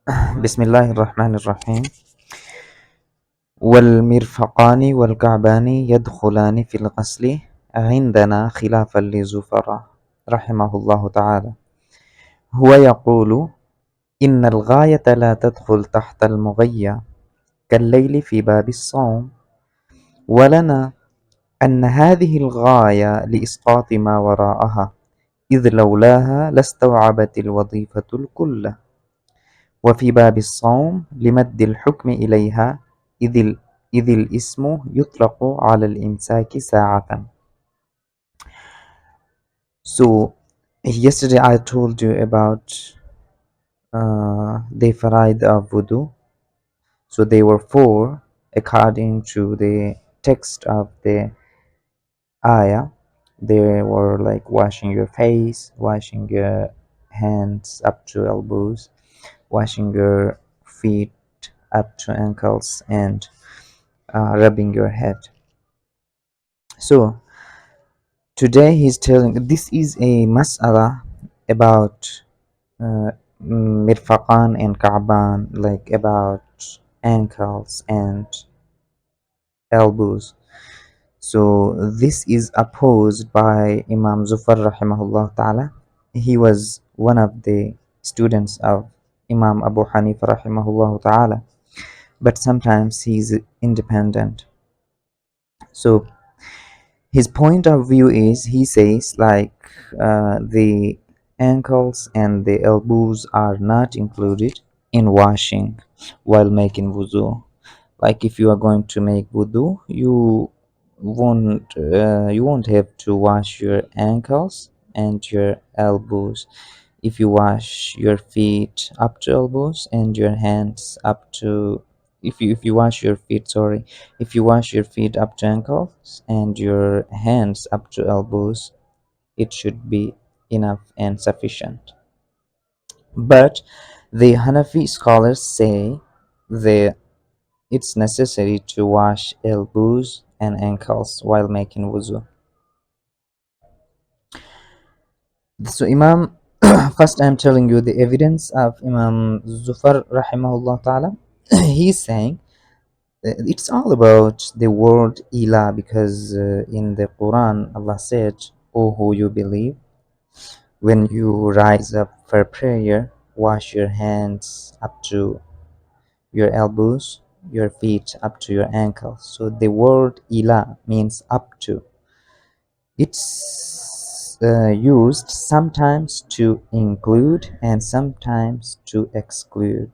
بسم الله الرحمن الرحيم. والمرفقان والكعبان يدخلان في الغسل عندنا خلافا لزفر رحمه الله تعالى. هو يقول إن الغاية لا تدخل تحت المغية كالليل في باب الصوم، ولنا أن هذه الغاية لإسقاط ما وراءها، إذ لولاها لاستوعبت الوظيفة الكل. وفي باب الصوم لمد الحكم إليها، إذ الاسم يطلق على الإمساك ساعة. So yesterday I told you about the faraid of wudu. So they were four according to the text of the ayah. They were like washing your face, washing your hands up to elbows, washing your feet up to ankles, and rubbing your head. So today he's telling this is a mas'ala about mirfaqan and ka'ban, like about ankles and elbows. So this is opposed by Imam Zufar rahimahullah ta'ala. He was one of the students of Imam Abu Hanifa rahimahullah ta'ala, but sometimes he's independent. So his point of view is, he says, like the ankles and the elbows are not included in washing while making wudu. Like if you are going to make wudu, you won't have to wash your ankles and your elbows. If you wash your feet up to elbows and your hands up to, if you wash your feet, sorry, if you wash your feet up to ankles and your hands up to elbows, it should be enough and sufficient. But the Hanafi scholars say that it's necessary to wash elbows and ankles while making wuzu. So Imam, first I'm telling you the evidence of Imam Zufar rahimahullah ta'ala. He's saying it's all about the word ila, because in the Quran Allah said, "O who you believe, when you rise up for prayer, wash your hands up to your elbows, your feet up to your ankles." So the word ila means up to. It's used sometimes to include and sometimes to exclude.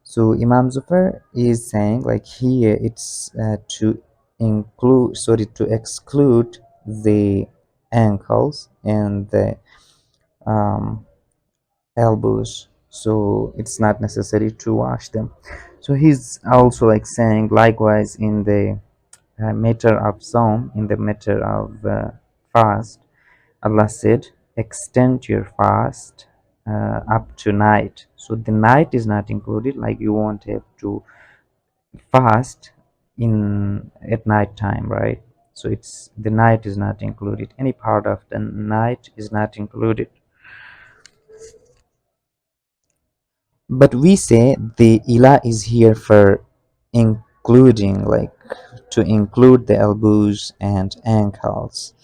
So Imam Zufar is saying, like here, it's to exclude the ankles and the um, elbows. So it's not necessary to wash them. So he's also like saying, likewise, in the matter of Psalm, in the matter of fast, Allah said, extend your fast up to night. So the night is not included, like you won't have to fast in at night time, right? So it's the night is not included. Any part of the night is not included. But we say the ila is here for including, like to include the elbows and ankles.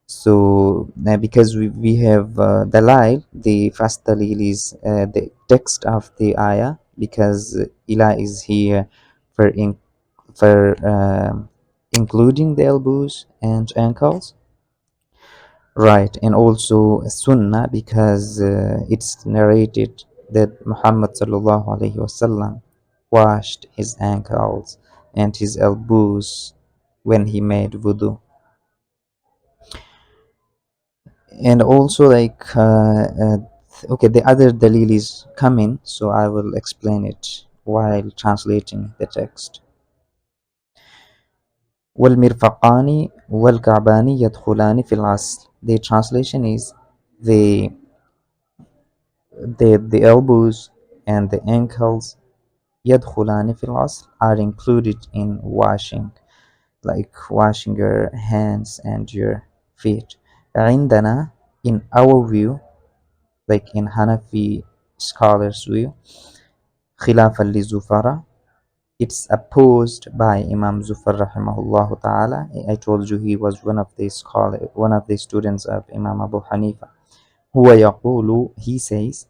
So because we have dalil, the first dalil is the text of the ayah, because ila is here for including the elbows and ankles, right? And also sunnah, because it's narrated that Muhammad sallallahu alaihi wasallam washed his ankles and his elbows when he made wudu. And also like okay, the other dalil is coming, so I will explain it while translating the text. والمرفقان والكعبان يدخلان في الغسل. The translation is the elbows and the ankles يدخلان في الغسل are included in washing, like washing your hands and your feet. عندنا, in our view, like in Hanafi scholars' view, خلافا للزفرة. It's opposed by Imam Zufar rahimahullah ta'ala. I told you he was one of the students of Imam Abu Hanifa. هو يقول, he says,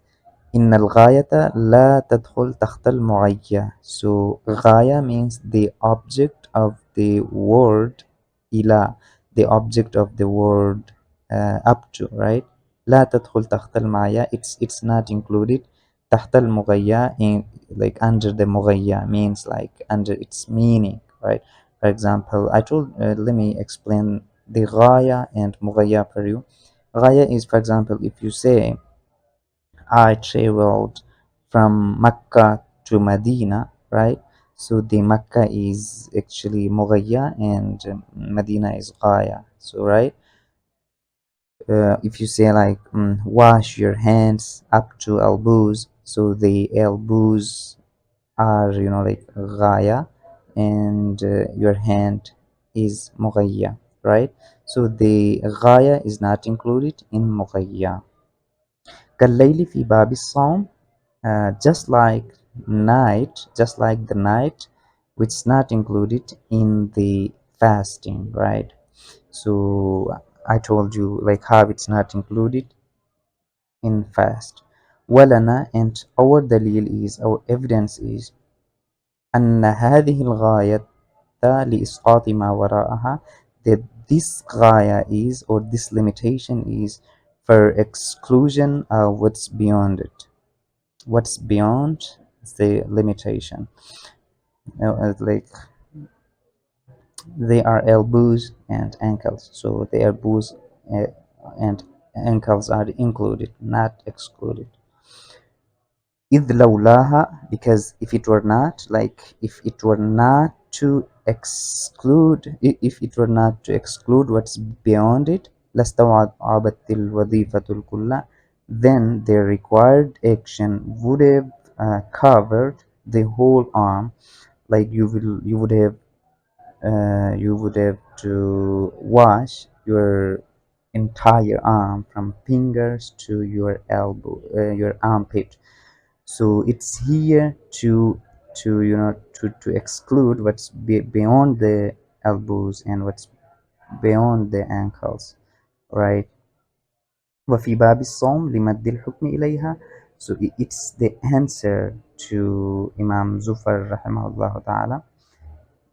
إن الغاية لا تدخل تحت المغية. So غاية means the object of the word إلى, the object of the word up to, right? لا تدخل تحت المغية, it's not included. تحت المغية, in like under the مغية means like under its meaning, right? For example, let me explain the غاية and مغية for you. غاية is, for example, if you say I traveled from Mecca to Medina, right? So the Mecca is actually Mughaya and Medina is Ghaya. So, right? If you say like wash your hands up to elbows, so the elbows are, like Ghaya and your hand is Mughaya, right? So the Ghaya is not included in Mughaya. كالليل في باب الصوم, just like the night, which is not included in the fasting, right? So I told you like how it's not included in fast. ولنا, and our dalil is, our evidence is, أن هذه الغاية لإسقاط ما وراءها, that this غاية is, or this limitation is, for exclusion of what's beyond it. What's beyond the limitation. Like they are elbows and ankles, so the elbows uh, and ankles are included, not excluded. إذ لولاها, because if it were not, like if it were not to exclude, if it were not to exclude what's beyond it, لاستوعبت الوظيفة الكل, then the required action would have covered the whole arm. Like you would have to wash your entire arm from fingers to your elbow, your armpit. So it's here to exclude what's beyond the elbows and what's beyond the ankles, right? وفي باب الصوم لمد الحكم إليها. So it's the answer to Imam Zufar rahimahullah ta'ala.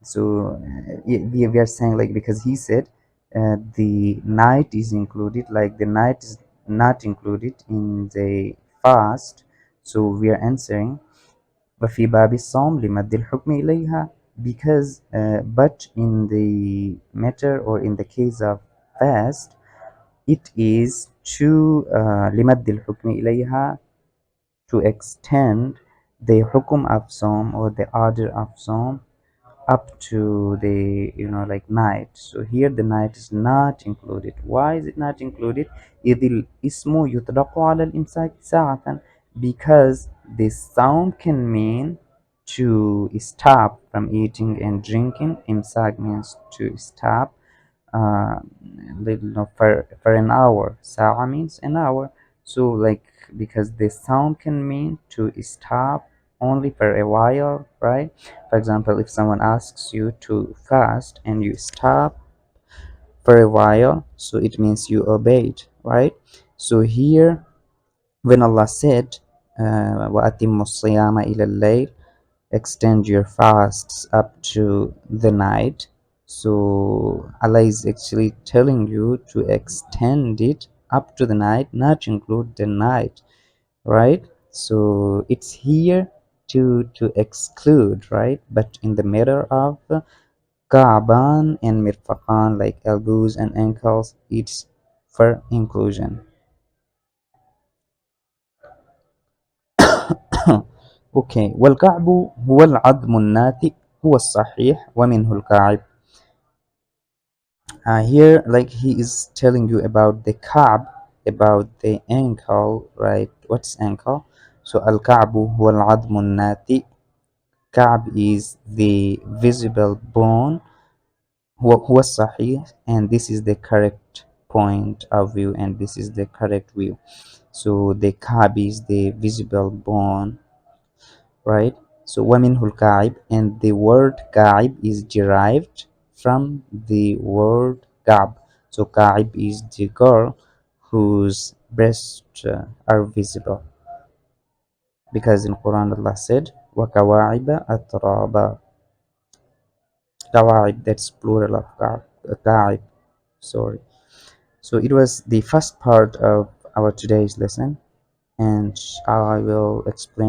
So we are saying like, because he said the night is included, like the night is not included in the fast. So we are answering وفي باب الصوم لمد الحكم إليها, because but in the matter, or in the case of fast, it is to لمد الحكم إليها, to extend the hukum of Psalm, or the order of Psalm, up to the, like night. So here the night is not included. Why is it not included? إذ الاسم يطلق على الإمساك ساعة, because the sound can mean to stop from eating and drinking. Imsak means to stop uh, for an hour. Sa'a means an hour. So like, because the sound can mean to stop only for a while, right? For example, if someone asks you to fast and you stop for a while, so it means you obeyed, right? So here, when Allah said وَأَتِمُّ الصِّيَامَ إِلَى اللَّيْلِ, extend your fasts up to the night, so Allah is actually telling you to extend it up to the night, not include the night, right? So it's here to exclude, right? But in the matter of Ka'ban and Mirfaqan, like elbows and ankles, it's for inclusion. Okay, والكعب هو العظم الناتئ هو الصحيح ومنه الكعب. Here, like he is telling you about the ka'b, about the ankle, right? What's ankle? So al-ka'bu huwa al-'admu nati. Ka'b is the visible bone. Huwa sahih, and this is the correct point of view, and this is the correct view. So the ka'b is the visible bone, right? So وَمِنْهُ الْكَعِبِ, and the word كَعِب is derived from the word كَعْب. So كَعِب is the girl whose breasts are visible, because in Quran Allah said وَكَوَاعِبَ أَتْرَابًا. كَوَاعِب, that's plural of كَعِب, sorry. So it was the first part of our today's lesson, and I will explain